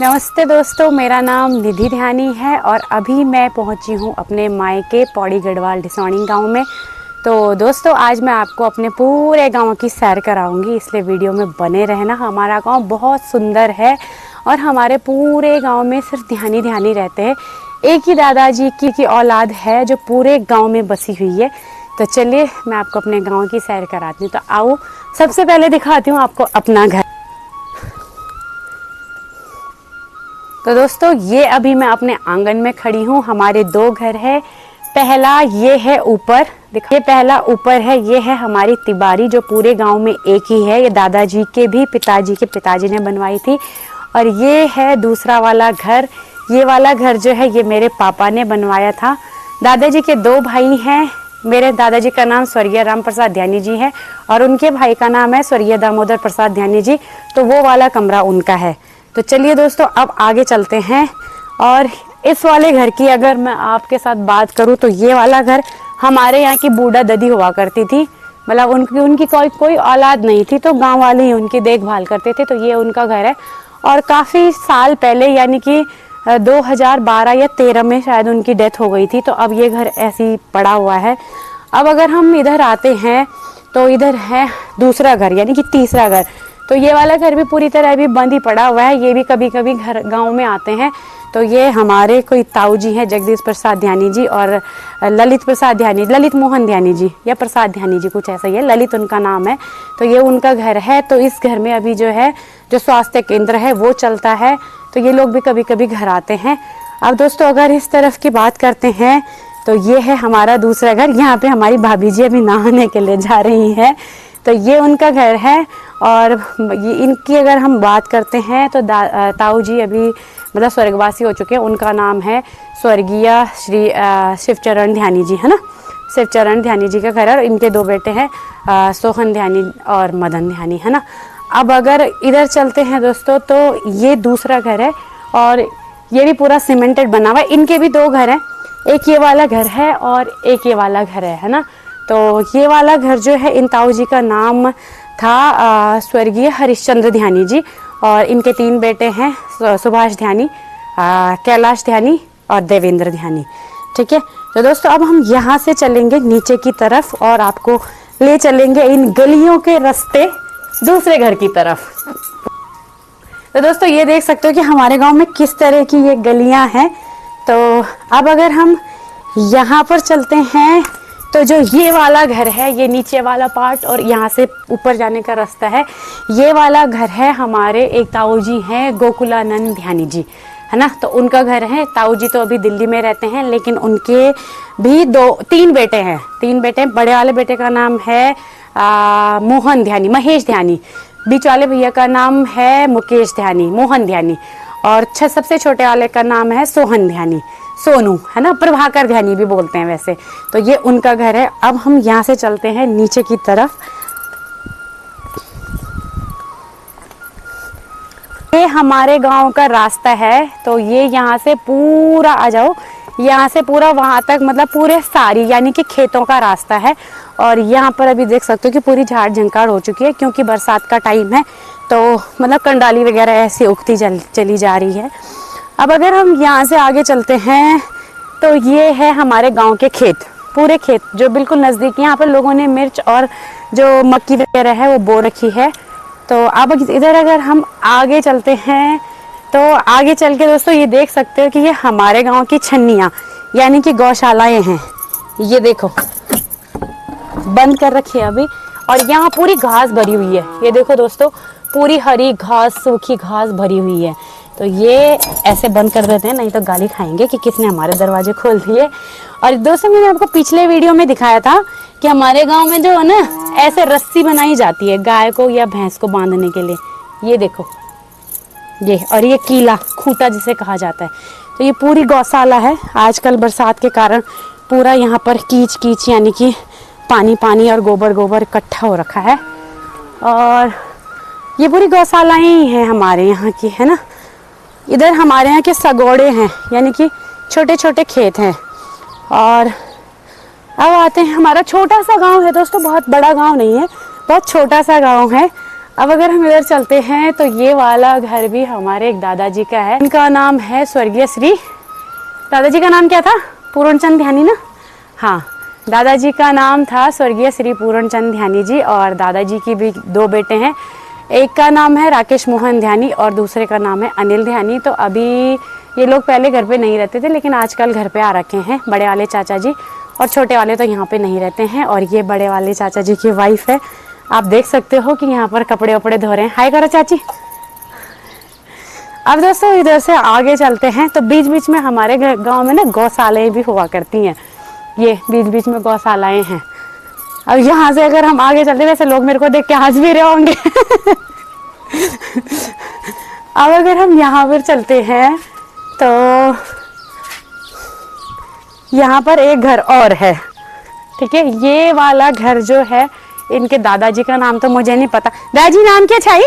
नमस्ते दोस्तों, मेरा नाम निधि ध्यानी है और अभी मैं पहुंची हूं अपने मायके पौड़ी गढ़वाल ढिसौनी गांव में। तो दोस्तों, आज मैं आपको अपने पूरे गांव की सैर कराऊंगी, इसलिए वीडियो में बने रहना। हमारा गांव बहुत सुंदर है और हमारे पूरे गांव में सिर्फ ध्यानी ध्यानी रहते हैं। एक ही दादाजी की औलाद है जो पूरे गाँव में बसी हुई है। तो चलिए मैं आपको अपने गाँव की सैर कराती हूँ। तो आओ, सबसे पहले दिखाती हूँ आपको अपना घर। तो दोस्तों, ये अभी मैं अपने आंगन में खड़ी हूँ। हमारे दो घर है। पहला ये है ऊपर, देखिए पहला ऊपर है, ये है हमारी तिबारी जो पूरे गांव में एक ही है। ये दादाजी के भी पिताजी के पिताजी ने बनवाई थी। और ये है दूसरा वाला घर। ये वाला घर जो है ये मेरे पापा ने बनवाया था। दादाजी के दो भाई हैं। मेरे दादाजी का नाम स्वर्गीय राम प्रसाद ध्यानी जी है और उनके भाई का नाम है स्वर्गीय दामोदर प्रसाद ध्यानी जी। तो वो वाला कमरा उनका है। तो चलिए दोस्तों, अब आगे चलते हैं। और इस वाले घर की अगर मैं आपके साथ बात करूं तो ये वाला घर हमारे यहाँ की बूढ़ा दादी हुआ करती थी। मतलब उनकी कोई औलाद नहीं थी, तो गांव वाले ही उनकी देखभाल करते थे। तो ये उनका घर है। और काफ़ी साल पहले, यानी कि 2012 या 13 में शायद उनकी डेथ हो गई थी। तो अब ये घर ऐसे ही पड़ा हुआ है। अब अगर हम इधर आते हैं तो इधर है दूसरा घर, यानी कि तीसरा घर। तो ये वाला घर भी पूरी तरह भी बंद ही पड़ा हुआ है। ये भी कभी कभी घर गांव में आते हैं। तो ये हमारे कोई ताऊ जी हैं, जगदीश प्रसाद ध्यानी जी और ललित प्रसाद ध्यानी, ललित मोहन ध्यानी जी या प्रसाद ध्यानी जी, कुछ ऐसा ही है, ललित उनका नाम है। तो ये उनका घर है। तो इस घर में अभी जो है जो स्वास्थ्य केंद्र है वो चलता है। तो ये लोग भी कभी कभी घर आते हैं। अब दोस्तों, अगर इस तरफ की बात करते हैं तो ये है हमारा दूसरा घर। यहाँ पे हमारी भाभी जी अभी नहाने के लिए जा रही हैं। तो ये उनका घर है। और ये इनकी अगर हम बात करते हैं तो ताऊ जी अभी मतलब स्वर्गवासी हो चुके हैं। उनका नाम है स्वर्गीय श्री शिवचरण ध्यानी जी, है ना। शिवचरण ध्यानी जी का घर है और इनके दो बेटे हैं, सोहन ध्यानी और मदन ध्यानी, है ना। अब अगर इधर चलते हैं दोस्तों, तो ये दूसरा घर है और ये भी पूरा सीमेंटेड बना हुआ है। इनके भी दो घर हैं, एक ये वाला घर है और एक ये वाला घर है ना। तो ये वाला घर जो है, इन ताऊ जी का नाम था स्वर्गीय हरिश्चंद्र ध्यानी जी और इनके तीन बेटे हैं, सुभाष ध्यानी, कैलाश ध्यानी और देवेंद्र ध्यानी। ठीक है। तो दोस्तों, अब हम यहाँ से चलेंगे नीचे की तरफ और आपको ले चलेंगे इन गलियों के रास्ते दूसरे घर की तरफ। तो दोस्तों, ये देख सकते हो कि हमारे गांव में किस तरह की ये गलियां हैं। तो अब अगर हम यहाँ पर चलते हैं तो जो ये वाला घर है, ये नीचे वाला पार्ट और यहाँ से ऊपर जाने का रास्ता है, ये वाला घर है हमारे एक ताऊ जी हैं, गोकुलानंद ध्यानी जी, है ना। तो उनका घर है। ताऊ जी तो अभी दिल्ली में रहते हैं, लेकिन उनके भी तीन बेटे हैं। तीन बेटे, बड़े वाले बेटे का नाम है मोहन ध्यानी, महेश ध्यानी। बीच वाले भैया का नाम है मुकेश ध्यानी, मोहन ध्यानी। और सबसे छोटे वाले का नाम है सोहन ध्यानी, सोनू, है ना। प्रभाकर ध्यानी भी बोलते हैं वैसे। तो ये उनका घर है। अब हम यहाँ से चलते हैं नीचे की तरफ। ये हमारे गांव का रास्ता है। तो ये यहाँ से पूरा आ जाओ, यहाँ से पूरा वहाँ तक, मतलब पूरे सारी यानी कि खेतों का रास्ता है। और यहाँ पर अभी देख सकते हो कि पूरी झाड़ झंकार हो चुकी है, क्योंकि बरसात का टाइम है। तो मतलब कंडाली वगैरह ऐसी उगती चली जा रही है। अब अगर हम यहाँ से आगे चलते हैं तो ये है हमारे गांव के खेत, पूरे खेत जो बिल्कुल नज़दीक। यहाँ पर लोगों ने मिर्च और जो मक्की वगैरह है वो बो रखी है। तो अब इधर अगर हम आगे चलते हैं तो आगे चल के दोस्तों ये देख सकते हो कि ये हमारे गांव की छन्नियाँ यानी कि गौशालाएँ हैं। ये देखो बंद कर रखी है अभी। और यहाँ पूरी घास भरी हुई है। ये देखो दोस्तों, पूरी हरी घास, सूखी घास भरी हुई है। तो ये ऐसे बंद कर देते हैं, नहीं तो गाली खाएंगे कि किसने हमारे दरवाजे खोल दिए। और दोस्तों, मैंने आपको पिछले वीडियो में दिखाया था कि हमारे गांव में जो है ना, ऐसे रस्सी बनाई जाती है गाय को या भैंस को बांधने के लिए। ये देखो ये, और ये कीला खूंटा जिसे कहा जाता है। तो ये पूरी गौशाला है। आजकल बरसात के कारण पूरा यहाँ पर कीच कीच यानी कि पानी पानी और गोबर गोबर इकट्ठा हो रखा है। और ये पूरी गौशालाएँ ही हैं हमारे यहाँ की, है ना। इधर हमारे यहाँ के सगोड़े हैं, यानी कि छोटे छोटे खेत हैं। और अब आते हैं, हमारा छोटा सा गांव है दोस्तों, बहुत बड़ा गांव नहीं है, बहुत छोटा सा गांव है। अब अगर हम इधर चलते हैं तो ये वाला घर भी हमारे एक दादाजी का है। इनका नाम है स्वर्गीय श्री, दादाजी का नाम क्या था? पूर्णचंद ध्यानी ना? हाँ, दादाजी का नाम था स्वर्गीय श्री पूर्णचंद ध्यानी जी। और दादाजी की भी 2 बेटे हैं, एक का नाम है राकेश मोहन ध्यानी और दूसरे का नाम है अनिल ध्यानी। तो अभी ये लोग पहले घर पे नहीं रहते थे, लेकिन आजकल घर पे आ रखे हैं बड़े वाले चाचा जी, और छोटे वाले तो यहाँ पे नहीं रहते हैं। और ये बड़े वाले चाचा जी की वाइफ है, आप देख सकते हो कि यहाँ पर कपड़े वपड़े धो रहे हैं। हाय करो चाची। अब दोस्तों इधर से आगे चलते हैं तो बीच बीच में हमारे गांव में ना गौशालाएं भी हुआ करती हैं, ये बीच बीच में गौशालाएं हैं। अब यहाँ से अगर हम आगे चलते, वैसे लोग मेरे को देख के हंस भी रहे होंगे अब अगर हम यहाँ पर चलते हैं तो यहाँ पर एक घर और है, ठीक है। ये वाला घर जो है, इनके दादाजी का नाम तो मुझे नहीं पता। दादाजी नाम क्या छाई?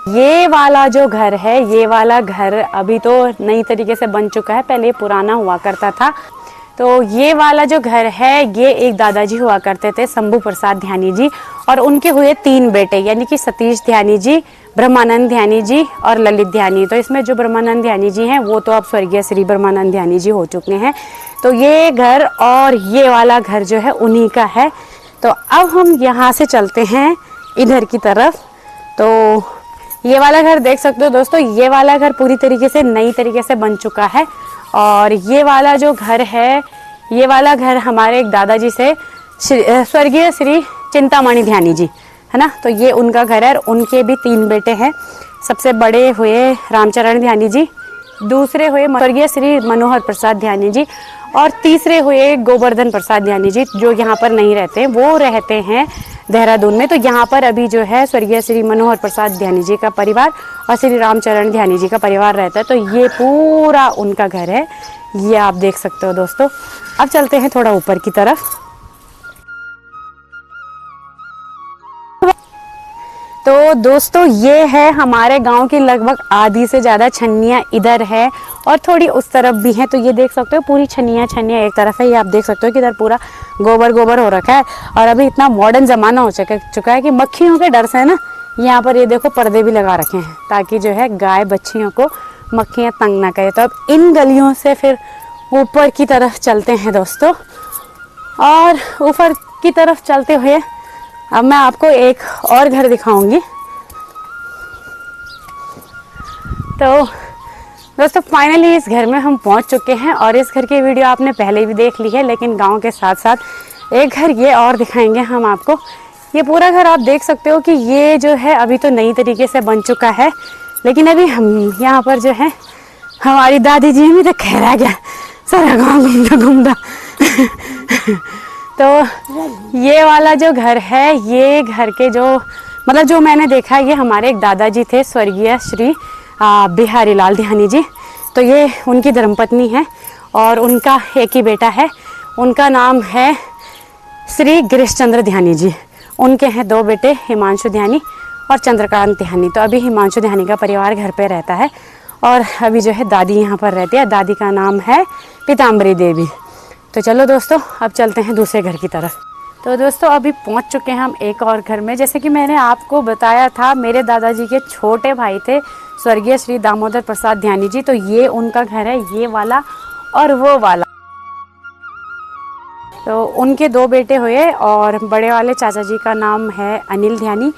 ये वाला जो घर है, ये वाला घर अभी तो नई तरीके से बन चुका है, पहले पुराना हुआ करता था। तो ये वाला जो घर है, ये एक दादाजी हुआ करते थे शंभू प्रसाद ध्यानी जी, और उनके हुए 3 बेटे, यानी कि सतीश ध्यानी जी, ब्रह्मानंद ध्यानी जी और ललित ध्यानी। तो इसमें जो ब्रह्मानंद ध्यानी जी हैं वो तो अब स्वर्गीय श्री ब्रह्मानंद ध्यानी जी हो चुके हैं। तो ये घर और ये वाला घर जो है उन्हीं का है। तो अब हम यहाँ से चलते हैं इधर की तरफ। तो ये वाला घर देख सकते हो दोस्तों, ये वाला घर पूरी तरीके से नई तरीके से बन चुका है। और ये वाला जो घर है, ये वाला घर हमारे एक दादाजी से स्वर्गीय श्री चिंतामणि ध्यानी जी, है ना। तो ये उनका घर है और उनके भी 3 बेटे हैं। सबसे बड़े हुए रामचरण ध्यानी जी, दूसरे हुए स्वर्गीय श्री मनोहर प्रसाद ध्यानी जी, और तीसरे हुए गोवर्धन प्रसाद ध्यानी जी, जो यहाँ पर नहीं रहते, वो रहते हैं देहरादून में। तो यहाँ पर अभी जो है स्वर्गीय श्री मनोहर प्रसाद ध्यानी जी का परिवार और श्री रामचरण ध्यानी जी का परिवार रहता है। तो ये पूरा उनका घर है, ये आप देख सकते हो दोस्तों। अब चलते हैं थोड़ा ऊपर की तरफ। तो दोस्तों ये है हमारे गांव की लगभग आधी से ज़्यादा छन्नियाँ इधर है और थोड़ी उस तरफ भी है। तो ये देख सकते हो पूरी छन्नियाँ एक तरफ है, ये आप देख सकते हो कि इधर पूरा गोबर गोबर हो रखा है। और अभी इतना मॉडर्न ज़माना हो चुका है कि मक्खियों के डर से ना यहाँ पर ये देखो पर्दे भी लगा रखे हैं, ताकि जो है गाय बच्चियों को मक्खियाँ तंग ना करे। तो अब इन गलियों से फिर ऊपर की तरफ चलते हैं दोस्तों, और ऊपर की तरफ चलते हुए अब मैं आपको एक और घर दिखाऊंगी। तो दोस्तों फाइनली इस घर में हम पहुंच चुके हैं, और इस घर की वीडियो आपने पहले भी देख ली है, लेकिन गांव के साथ साथ एक घर ये और दिखाएंगे हम आपको। ये पूरा घर आप देख सकते हो कि ये जो है अभी तो नई तरीके से बन चुका है, लेकिन अभी हम यहाँ पर जो है हमारी दादी जी भी तो खैरा गया सारा गाँव घूमता घूमता तो ये वाला जो घर है, ये घर के जो मतलब जो मैंने देखा, ये हमारे एक दादाजी थे स्वर्गीय श्री बिहारी लाल ध्यानी जी। तो ये उनकी धर्मपत्नी है और उनका एक ही बेटा है, उनका नाम है श्री गिरीश चंद्र ध्यानी जी। उनके हैं 2 बेटे, हिमांशु ध्यानी और चंद्रकांत ध्यानी। तो अभी हिमांशु ध्यानी का परिवार घर पे रहता है, और अभी जो है दादी यहाँ पर रहती है। दादी का नाम है पीताम्बरी देवी। तो चलो दोस्तों अब चलते हैं दूसरे घर की तरफ। तो दोस्तों अभी पहुंच चुके हैं हम एक और घर में। जैसे कि मैंने आपको बताया था, मेरे दादाजी के छोटे भाई थे स्वर्गीय श्री दामोदर प्रसाद ध्यानी जी। तो ये उनका घर है, ये वाला और वो वाला। तो उनके 2 बेटे हुए, और बड़े वाले चाचा जी का नाम है अनिल ध्यानी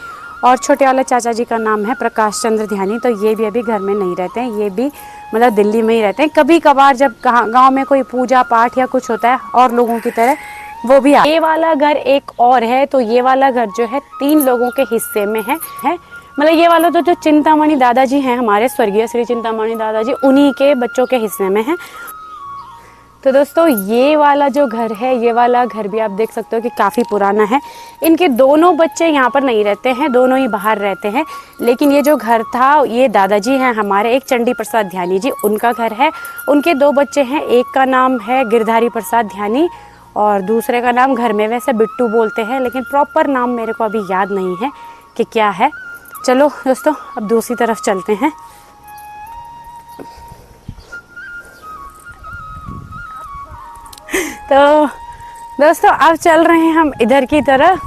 और छोटे वाले चाचा जी का नाम है प्रकाश चंद्र ध्यानी। तो ये भी अभी घर में नहीं रहते हैं, ये भी मतलब दिल्ली में ही रहते हैं। कभी कभार जब गांव में कोई पूजा पाठ या कुछ होता है और लोगों की तरह वो भी ये वाला घर एक और है। तो ये वाला घर जो है 3 लोगों के हिस्से में है मतलब ये वाला तो जो चिंतामणि दादाजी हैं हमारे स्वर्गीय श्री चिंतामणि दादाजी, उन्हीं के बच्चों के हिस्से में है। तो दोस्तों ये वाला जो घर है, ये वाला घर भी आप देख सकते हो कि काफ़ी पुराना है। इनके दोनों बच्चे यहाँ पर नहीं रहते हैं, दोनों ही बाहर रहते हैं। लेकिन ये जो घर था, ये दादाजी हैं हमारे एक चंडी प्रसाद ध्यानी जी, उनका घर है। उनके 2 बच्चे हैं, एक का नाम है गिरधारी प्रसाद ध्यानी और दूसरे का नाम घर में वैसे बिट्टू बोलते हैं, लेकिन प्रॉपर नाम मेरे को अभी याद नहीं है कि क्या है। चलो दोस्तों अब दूसरी तरफ चलते हैं। तो दोस्तों अब चल रहे हैं हम इधर की तरफ,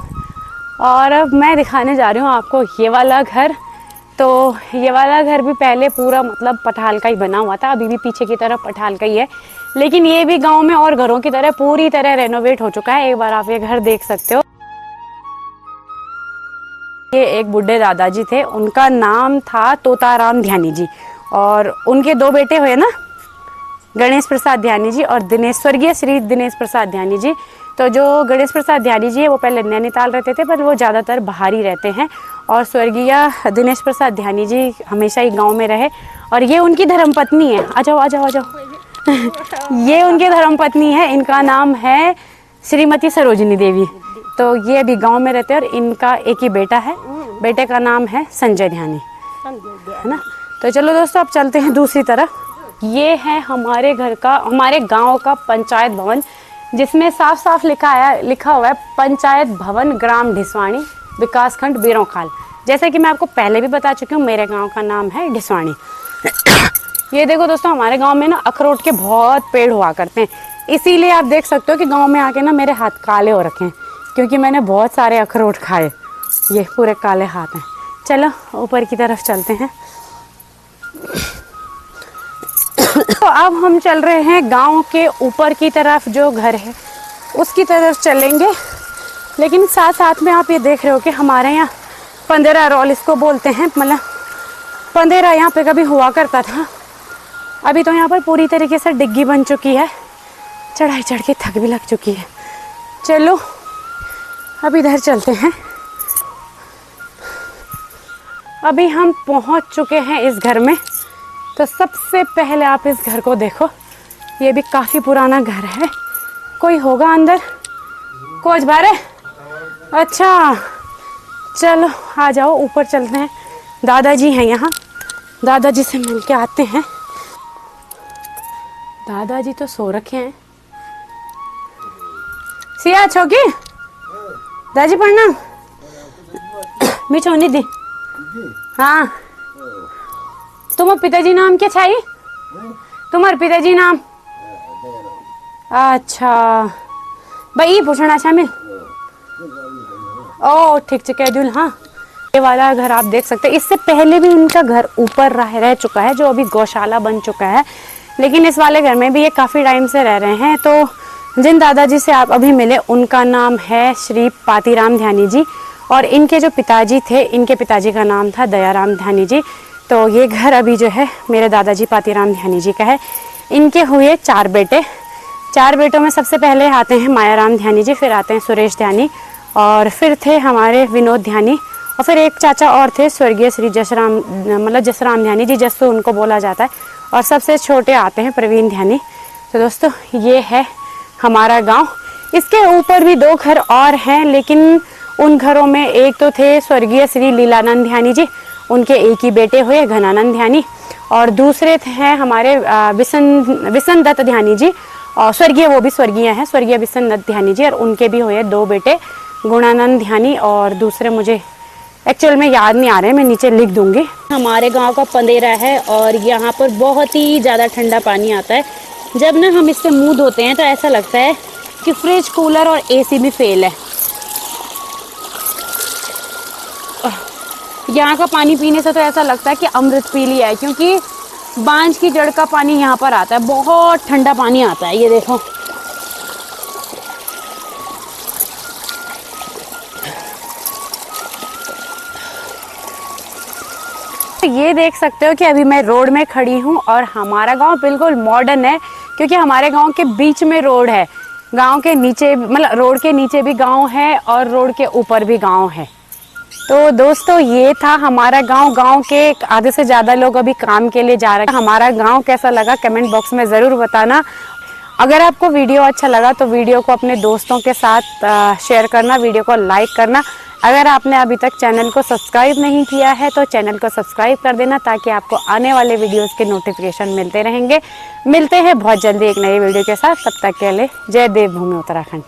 और अब मैं दिखाने जा रही हूँ आपको ये वाला घर। तो ये वाला घर भी पहले पूरा मतलब पठाल का ही बना हुआ था, अभी भी पीछे की तरफ पठाल का ही है, लेकिन ये भी गांव में और घरों की तरह पूरी तरह रेनोवेट हो चुका है। एक बार आप ये घर देख सकते हो। ये एक बुढ़े दादाजी थे, उनका नाम था तोताराम ध्यानी जी, और उनके दो बेटे हुए ना, गणेश प्रसाद ध्यानी जी और दिनेश, स्वर्गीय श्री दिनेश प्रसाद ध्यानी जी। तो जो गणेश प्रसाद ध्यानी जी है वो पहले नैनीताल रहते थे, पर वो ज़्यादातर बाहर ही रहते हैं, और स्वर्गीय दिनेश प्रसाद ध्यानी जी हमेशा ही गांव में रहे, और ये उनकी धर्मपत्नी है। आ जाओ आ जाओ आ जाओ। ये उनकी धर्मपत्नी है, इनका नाम है श्रीमती सरोजिनी देवी। तो ये अभी गांव में रहते हैं, और इनका एक ही बेटा है, बेटे का नाम है संजय ध्यानी, है ना। तो चलो दोस्तों अब चलते हैं दूसरी तरफ। ये है हमारे घर का, हमारे गांव का पंचायत भवन, जिसमें साफ साफ लिखा हुआ है पंचायत भवन ग्राम ढिसवाणी, विकासखंड बीरोंखाल। जैसे कि मैं आपको पहले भी बता चुकी हूँ, मेरे गांव का नाम है ढिसवाणी। ये देखो दोस्तों, हमारे गांव में ना अखरोट के बहुत पेड़ हुआ करते हैं, इसीलिए आप देख सकते हो कि गांव में आके ना मेरे हाथ काले हो रखे हैं, क्योंकि मैंने बहुत सारे अखरोट खाए। ये पूरे काले हाथ हैं। चलो ऊपर की तरफ चलते हैं। तो अब हम चल रहे हैं गांव के ऊपर की तरफ, जो घर है उसकी तरफ चलेंगे। लेकिन साथ साथ में आप ये देख रहे हो कि हमारे यहाँ पंदेरा रोल इसको बोलते हैं, मतलब पंदेरा यहाँ पे कभी हुआ करता था। अभी तो यहाँ पर पूरी तरीके से डिग्गी बन चुकी है, चढ़ाई चढ़ के थक भी लग चुकी है। चलो अब इधर चलते हैं। अभी हम पहुँच चुके हैं इस घर में। तो सबसे पहले आप इस घर को देखो, ये भी काफ़ी पुराना घर है। कोई होगा अंदर? कोच बारे? अच्छा चलो आ जाओ ऊपर चलते हैं। दादाजी हैं यहाँ, दादाजी से मिल के आते हैं। दादाजी तो सो रखे हैं। सिया छोकी दादी प्रणाम। मिठोनी दी। हाँ तुम्हारे पिताजी नाम क्या चाहिए? तुम्हारे पिताजी नाम? अच्छा भाई पूछना शामिल। ओ ठीक कह दूँ। हाँ ये वाला घर आप देख सकते हैं, इससे पहले भी उनका घर ऊपर रह चुका है, जो अभी गौशाला बन चुका है। लेकिन इस वाले घर में भी ये काफ़ी टाइम से रह रहे हैं। तो जिन दादाजी से आप अभी मिले उनका नाम है श्री पातीराम ध्यानी जी, और इनके जो पिताजी थे, इनके पिताजी का नाम था दयाराम ध्यानी जी। तो ये घर अभी जो है मेरे दादाजी पातीराम ध्यानी जी का है। इनके हुए 4 बेटे। 4 बेटों में सबसे पहले आते हैं मायाराम ध्यानी जी, फिर आते हैं सुरेश ध्यानी, और फिर थे हमारे विनोद ध्यानी, और फिर एक चाचा और थे स्वर्गीय श्री जसराम, मतलब जसराम ध्यानी जी, जसू उनको बोला जाता है, और सबसे छोटे आते हैं प्रवीण ध्यानी। तो दोस्तों ये है हमारा गांव। इसके ऊपर भी 2 घर और हैं, लेकिन उन घरों में एक तो थे स्वर्गीय श्री लीलानंद ध्यानी जी, उनके एक ही बेटे हुए घनानंद ध्यानी, और दूसरे हैं हमारे विसन दत्त ध्यानी जी, और स्वर्गीय, वो भी स्वर्गीय हैं, स्वर्गीय विसन दत्त ध्यानी जी, और उनके भी हुए 2 बेटे गुणानंद ध्यानी, और दूसरे मुझे एक्चुअल में याद नहीं आ रहे, मैं नीचे लिख दूंगी। हमारे गांव का पंदेरा है, और यहाँ पर बहुत ही ज़्यादा ठंडा पानी आता है। जब ना हम इससे मुँह धोते हैं तो ऐसा लगता है कि फ्रिज, कूलर और AC भी फेल है। यहाँ का पानी पीने से तो ऐसा लगता है कि अमृत पी लिया है, क्योंकि बांझ की जड़ का पानी यहाँ पर आता है, बहुत ठंडा पानी आता है। ये देखो ये देख सकते हो कि अभी मैं रोड में खड़ी हूँ, और हमारा गांव बिल्कुल मॉडर्न है, क्योंकि हमारे गांव के बीच में रोड है। गांव के नीचे, मतलब रोड के नीचे भी गांव है और रोड के ऊपर भी गांव है। तो दोस्तों ये था हमारा गांव। गांव के आधे से ज़्यादा लोग अभी काम के लिए जा रहे हैं। हमारा गांव कैसा लगा कमेंट बॉक्स में ज़रूर बताना। अगर आपको वीडियो अच्छा लगा तो वीडियो को अपने दोस्तों के साथ शेयर करना, वीडियो को लाइक करना। अगर आपने अभी तक चैनल को सब्सक्राइब नहीं किया है तो चैनल को सब्सक्राइब कर देना, ताकि आपको आने वाले वीडियोस के नोटिफिकेशन मिलते रहेंगे। मिलते हैं बहुत जल्दी एक नई वीडियो के साथ, तब तक के लिए जय देवभूमि उत्तराखंड।